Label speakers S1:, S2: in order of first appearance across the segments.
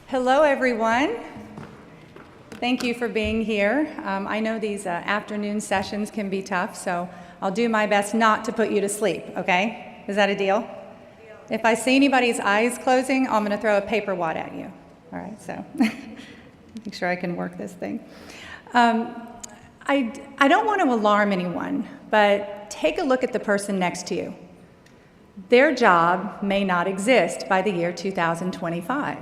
S1: Hello, everyone. Thank you for being here. I know these afternoon sessions can be tough, so I'll do my best not to put you to sleep, okay? Is that a deal? If I see anybody's eyes closing, I'm going to throw a paper wad at you. All right, so make sure I can work this thing. I don't want to alarm anyone, but take a look at the person next to you. Their job may not exist by the year 2025.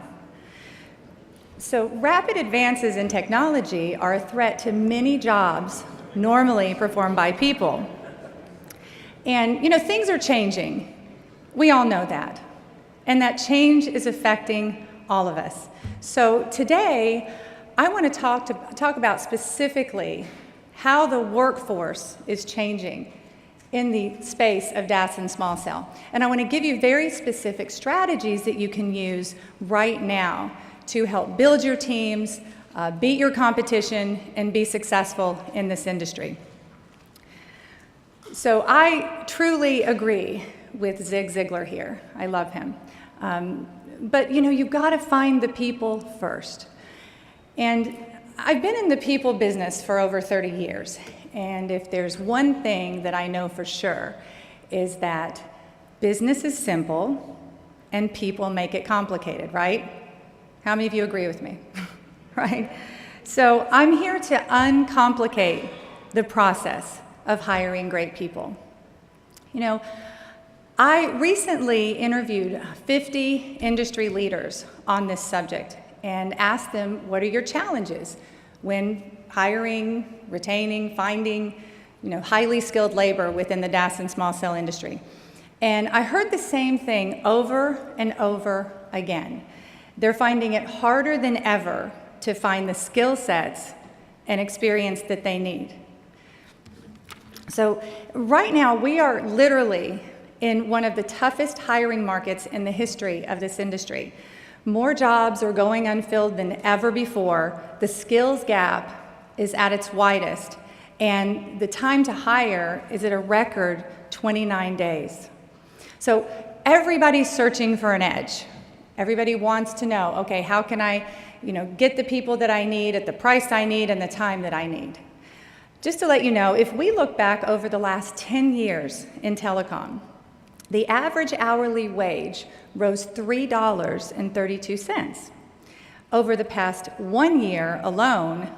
S1: So rapid advances in technology are a threat to many jobs normally performed by people. And, things are changing. We all know that. And that change is affecting all of us. So today, I want to talk about specifically how the workforce is changing in the space of DAS and small cell. And I want to give you very specific strategies that you can use right now to help build your teams, beat your competition, and be successful in this industry. So I truly agree with Zig Ziglar here. I love him. But you've got to find the people first. And I've been in the people business for over 30 years. And if there's one thing that I know for sure, is that business is simple and people make it complicated, right? How many of you agree with me? Right? So I'm here to uncomplicate the process of hiring great people. I recently interviewed 50 industry leaders on this subject and asked them, what are your challenges when hiring, retaining, finding, highly skilled labor within the DAS and small cell industry? And I heard the same thing over and over again. They're finding it harder than ever to find the skill sets and experience that they need. So right now, we are literally in one of the toughest hiring markets in the history of this industry. More jobs are going unfilled than ever before. The skills gap is at its widest, and the time to hire is at a record 29 days. So everybody's searching for an edge. Everybody wants to know, okay, how can I, get the people that I need at the price I need and the time that I need? Just to let you know, if we look back over the last 10 years in telecom, the average hourly wage rose $3.32. Over the past 1 year alone,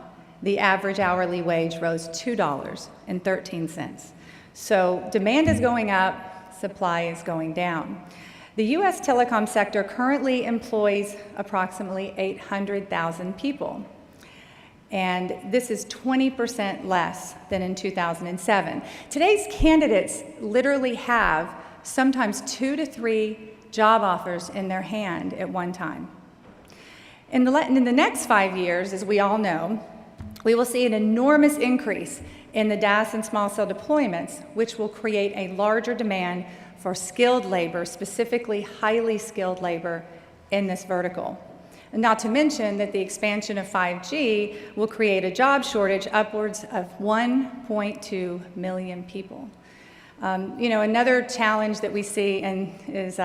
S1: the average hourly wage rose $2.13. So demand is going up, supply is going down. The U.S. telecom sector currently employs approximately 800,000 people. And this is 20% less than in 2007. Today's candidates literally have sometimes 2 to 3 job offers in their hand at one time. In the next 5 years, as we all know, we will see an enormous increase in the DAS and small cell deployments, which will create a larger demand for skilled labor, specifically highly skilled labor in this vertical. And not to mention that the expansion of 5G will create a job shortage upwards of 1.2 million people. Another challenge that we see is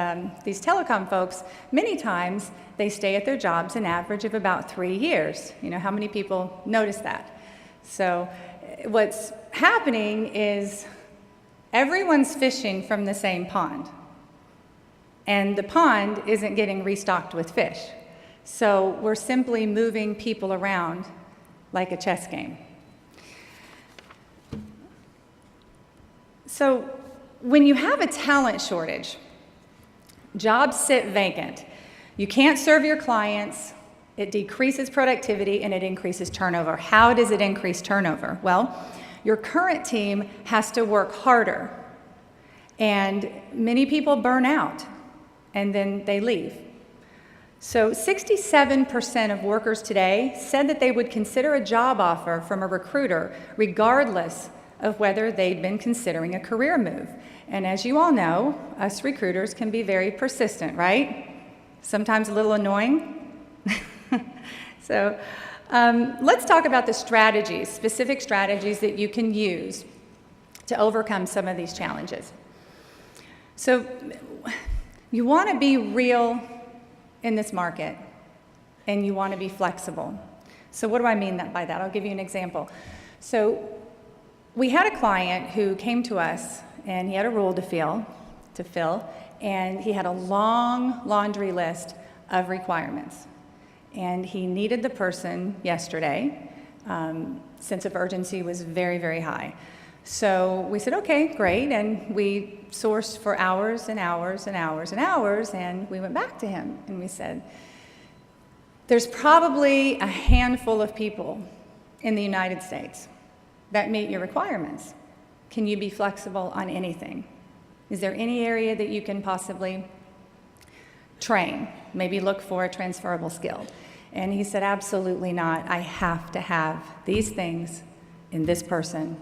S1: these telecom folks, many times they stay at their jobs an average of about 3 years. How many people notice that? So what's happening is everyone's fishing from the same pond, and the pond isn't getting restocked with fish. So we're simply moving people around like a chess game. So when you have a talent shortage, jobs sit vacant. You can't serve your clients, it decreases productivity, and it increases turnover. How does it increase turnover? Well, your current team has to work harder, and many people burn out, and then they leave. So 67% of workers today said that they would consider a job offer from a recruiter regardless of whether they'd been considering a career move. And as you all know, us recruiters can be very persistent, right? Sometimes a little annoying. So let's talk about the strategies, specific strategies that you can use to overcome some of these challenges. So you want to be real in this market and you want to be flexible. So what do I mean by that? I'll give you an example. So we had a client who came to us and he had a role to fill, and he had a long laundry list of requirements. And he needed the person yesterday. Sense of urgency was very, very high. So we said, okay, great, and we sourced for hours and hours and hours and hours, and we went back to him and we said, there's probably a handful of people in the United States that meet your requirements. Can you be flexible on anything? Is there any area that you can possibly train? Maybe look for a transferable skill. And he said, absolutely not. I have to have these things in this person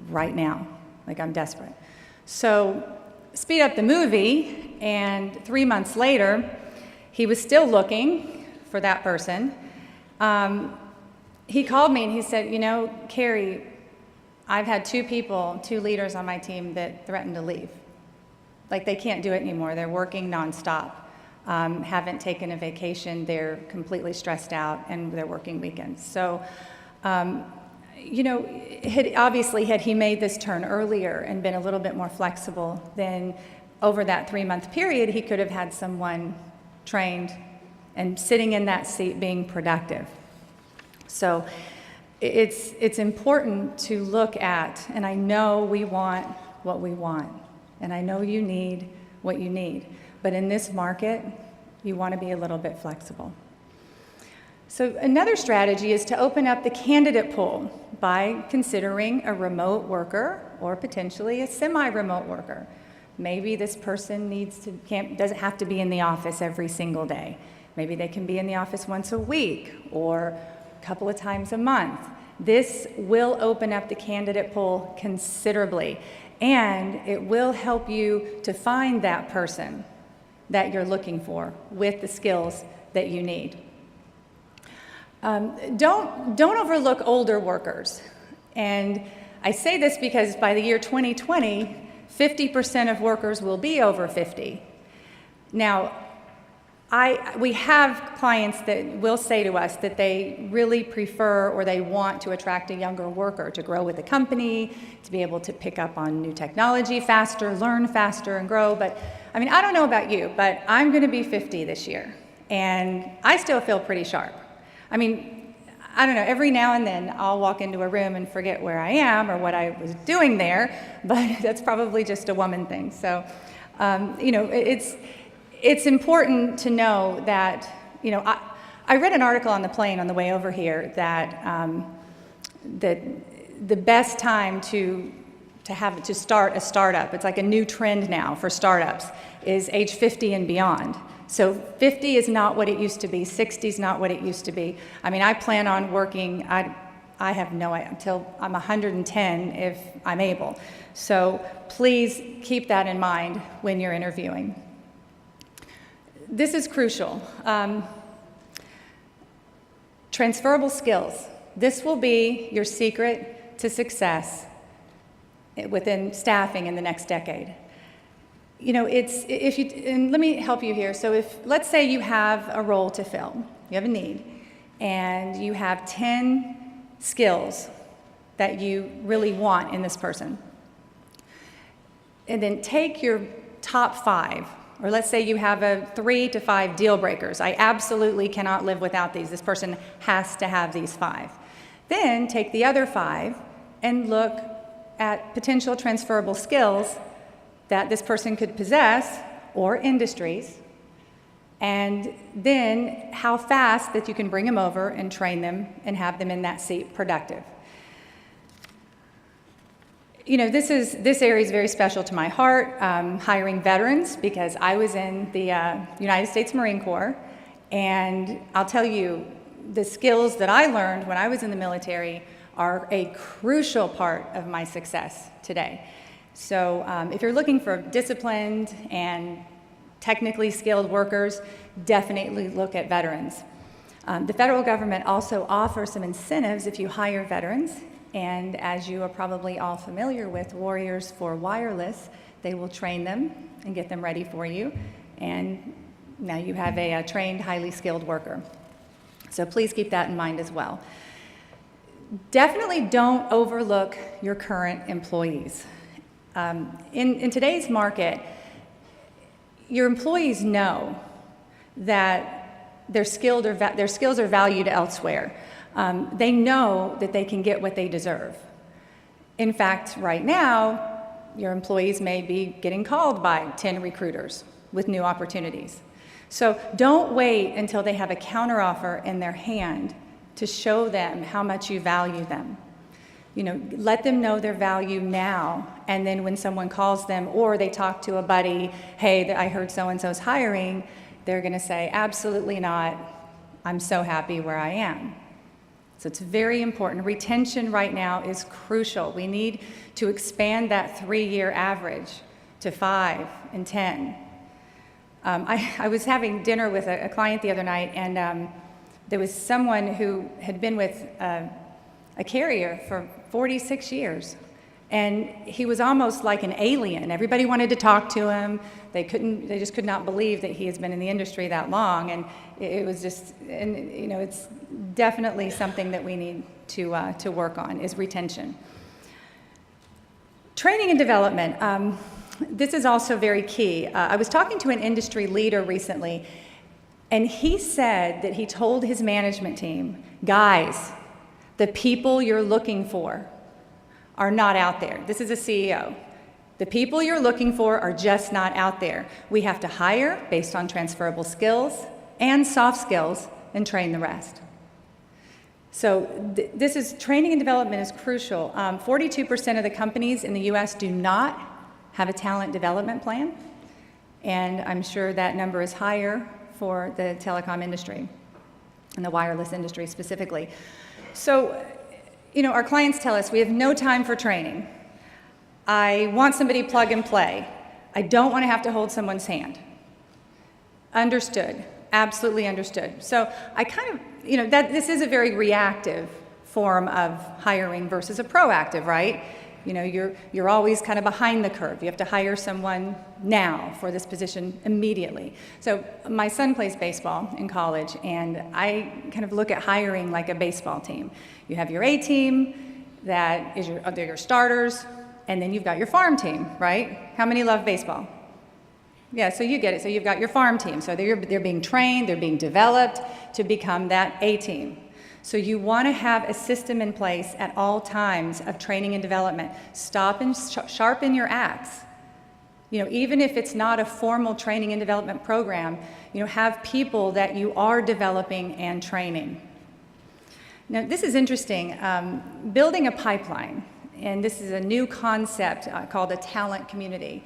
S1: right now. Like, I'm desperate. So speed up the movie, and 3 months later, he was still looking for that person. He called me and he said, you know, Carrie, I've had two leaders on my team that threatened to leave. Like, they can't do it anymore. They're working nonstop. Haven't taken a vacation. They're completely stressed out, and they're working weekends. So, you know, had he made this turn earlier and been a little bit more flexible, then over that 3-month period, he could have had someone trained and sitting in that seat being productive. So it's important to look at, and I know we want what we want, and I know you need what you need, but in this market, you want to be a little bit flexible. So another strategy is to open up the candidate pool by considering a remote worker or potentially a semi-remote worker. Maybe this person doesn't have to be in the office every single day. Maybe they can be in the office once a week or a couple of times a month. This will open up the candidate pool considerably, and it will help you to find that person that you're looking for with the skills that you need. Don't overlook older workers. And I say this because by the year 2020, 50% of workers will be over 50. Now, we have clients that will say to us that they really prefer or they want to attract a younger worker to grow with the company, to be able to pick up on new technology faster, learn faster, and grow. But I mean, I don't know about you, but I'm going to be 50 this year, and I still feel pretty sharp. I mean, I don't know, every now and then I'll walk into a room and forget where I am or what I was doing there, but that's probably just a woman thing. So, you know, it's important to know that, you know, I read an article on the plane on the way over here that the best time to start a startup, it's like a new trend now for startups, is age 50 and beyond. So 50 is not what it used to be. 60 is not what it used to be. I mean, I plan on working, I have no idea, until I'm 110 if I'm able. So please keep that in mind when you're interviewing. This is crucial. Transferable skills. This will be your secret to success within staffing in the next decade. You know, and let me help you here. So let's say you have a role to fill, you have a need, and you have 10 skills that you really want in this person. And then take your top 5, or let's say you have 3 to 5 deal breakers. I absolutely cannot live without these. This person has to have these 5. Then take the other 5 and look at potential transferable skills that this person could possess, or industries, and then how fast that you can bring them over and train them and have them in that seat productive. You know, this area is very special to my heart, hiring veterans, because I was in the United States Marine Corps, and I'll tell you, the skills that I learned when I was in the military are a crucial part of my success today. So if you're looking for disciplined and technically skilled workers, definitely look at veterans. The federal government also offers some incentives if you hire veterans, and as you are probably all familiar with Warriors for Wireless, they will train them and get them ready for you. And Now you have a trained, highly skilled worker. So please keep that in mind as well. Definitely don't overlook your current employees. In today's market, your employees know that their skills are valued elsewhere. They know that they can get what they deserve. In fact, right now, your employees may be getting called by 10 recruiters with new opportunities. So don't wait until they have a counteroffer in their hand to show them how much you value them. Let them know their value now, and then when someone calls them or they talk to a buddy, hey, I heard so-and-so's hiring, they're gonna say, absolutely not, I'm so happy where I am. So it's very important. Retention right now is crucial. We need to expand that 3-year average to 5 and 10. I was having dinner with a client the other night, and there was someone who had been with a carrier for 46 years. And he was almost like an alien. Everybody wanted to talk to him. They just could not believe that he has been in the industry that long. And it was just, it's definitely something that we need to work on, is retention. Training and development. This is also very key. I was talking to an industry leader recently, and he said that he told his management team, guys, the people you're looking for are not out there. This is a CEO. The people you're looking for are just not out there. We have to hire based on transferable skills and soft skills and train the rest. So this is, training and development is crucial. 42% of the companies in the US do not have a talent development plan, and I'm sure that number is higher for the telecom industry and the wireless industry specifically. So, our clients tell us we have no time for training. I want somebody plug and play. I don't want to have to hold someone's hand. Understood, absolutely understood. So I kind of, this is a very reactive form of hiring versus a proactive, right? You're always kind of behind the curve. You have to hire someone now for this position immediately. So my son plays baseball in college, and I kind of look at hiring like a baseball team. You have your A team, that is they're your starters, and then you've got your farm team, right? How many love baseball? Yeah, so you get it. So you've got your farm team. So they're being trained, they're being developed to become that A team. So you want to have a system in place at all times of training and development. Stop and sharpen your axe. Even if it's not a formal training and development program, have people that you are developing and training. Now, this is interesting. Building a pipeline, and this is a new concept called a talent community.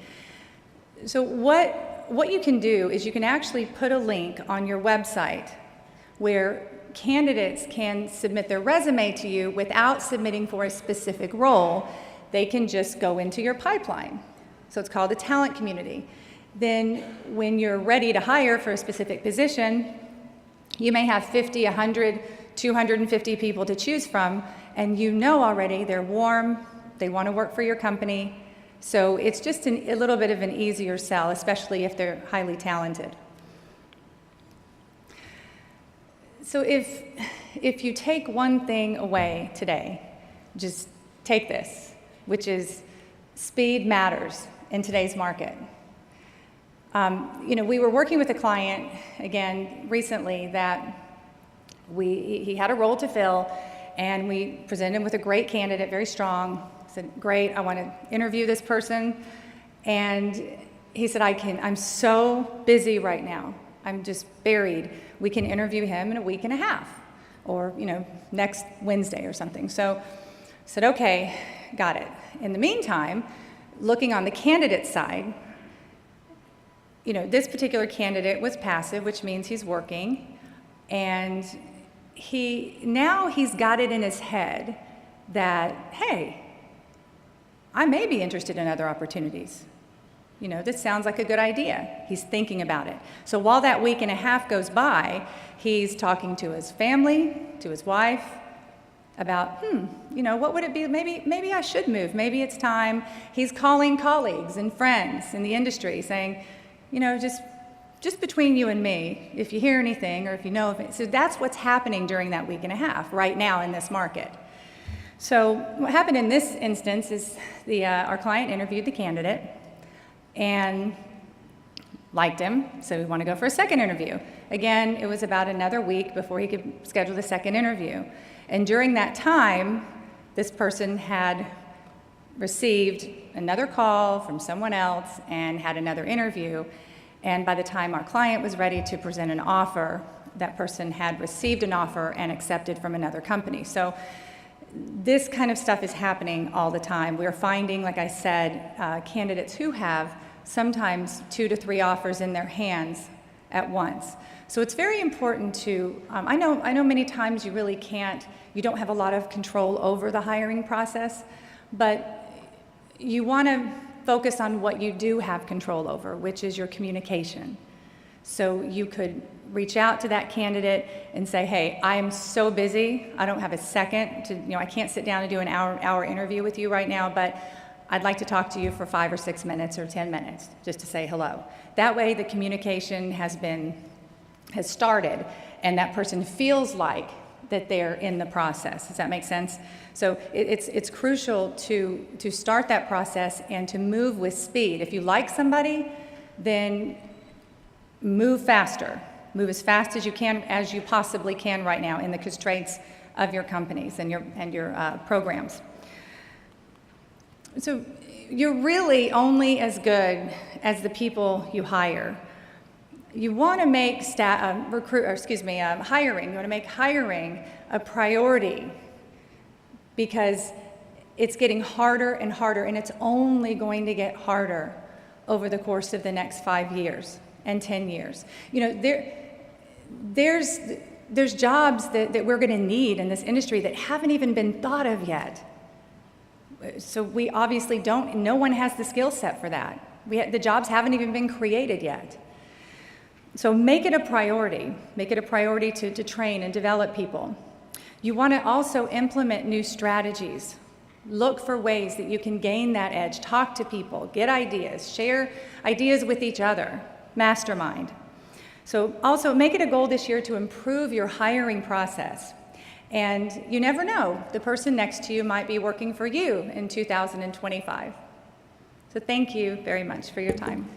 S1: So what you can do is you can actually put a link on your website where candidates can submit their resume to you without submitting for a specific role. They can just go into your pipeline. So it's called a talent community. Then when you're ready to hire for a specific position, you may have 50, 100, 250 people to choose from, and already they're warm, they want to work for your company. So it's just a little bit of an easier sell, especially if they're highly talented. So if you take one thing away today, just take this, which is speed matters in today's market. We were working with a client, again, recently that he had a role to fill, and we presented him with a great candidate, very strong. Said, great, I want to interview this person. And he said, I'm so busy right now. I'm just buried. We can interview him in a week and a half, or next Wednesday or something. So I said, okay, got it. In the meantime, looking on the candidate side, this particular candidate was passive, which means he's working, and he's got it in his head that, hey, I may be interested in other opportunities. This sounds like a good idea. He's thinking about it. So while that week and a half goes by, he's talking to his family, to his wife, about, what would it be? Maybe I should move. Maybe it's time. He's calling colleagues and friends in the industry saying, just just between you and me, if you hear anything or if you know of it, so that's what's happening during that week and a half right now in this market. So what happened in this instance is our client interviewed the candidate and liked him, so we want to go for a second interview. Again, it was about another week before he could schedule the second interview. And during that time, this person had received another call from someone else and had another interview. And by the time our client was ready to present an offer, that person had received an offer and accepted from another company. So this kind of stuff is happening all the time. We're finding, like I said, candidates who have sometimes 2 to 3 offers in their hands at once. So it's very important to, I know many times you really can't, you don't have a lot of control over the hiring process, but you want to focus on what you do have control over, which is your communication. So you could reach out to that candidate and say, hey, I am so busy, I don't have a second to, I can't sit down and do an hour interview with you right now, but I'd like to talk to you for 5 or 6 minutes or 10 minutes just to say hello. That way the communication has started and that person feels like that they're in the process. Does that make sense? So it's crucial to start that process and to move with speed. If you like somebody, then move faster. Move as fast as you can, as you possibly can right now in the constraints of your companies and your programs. So you're really only as good as the people you hire. You want to make hiring. You want to make hiring a priority because it's getting harder and harder, and it's only going to get harder over the course of the next 5 years and 10 years. There's jobs that we're going to need in this industry that haven't even been thought of yet. So we obviously no one has the skill set for that. The jobs haven't even been created yet. So make it a priority. Make it a priority to train and develop people. You want to also implement new strategies. Look for ways that you can gain that edge. Talk to people, get ideas, share ideas with each other, mastermind. So also make it a goal this year to improve your hiring process. And you never know, the person next to you might be working for you in 2025. So thank you very much for your time.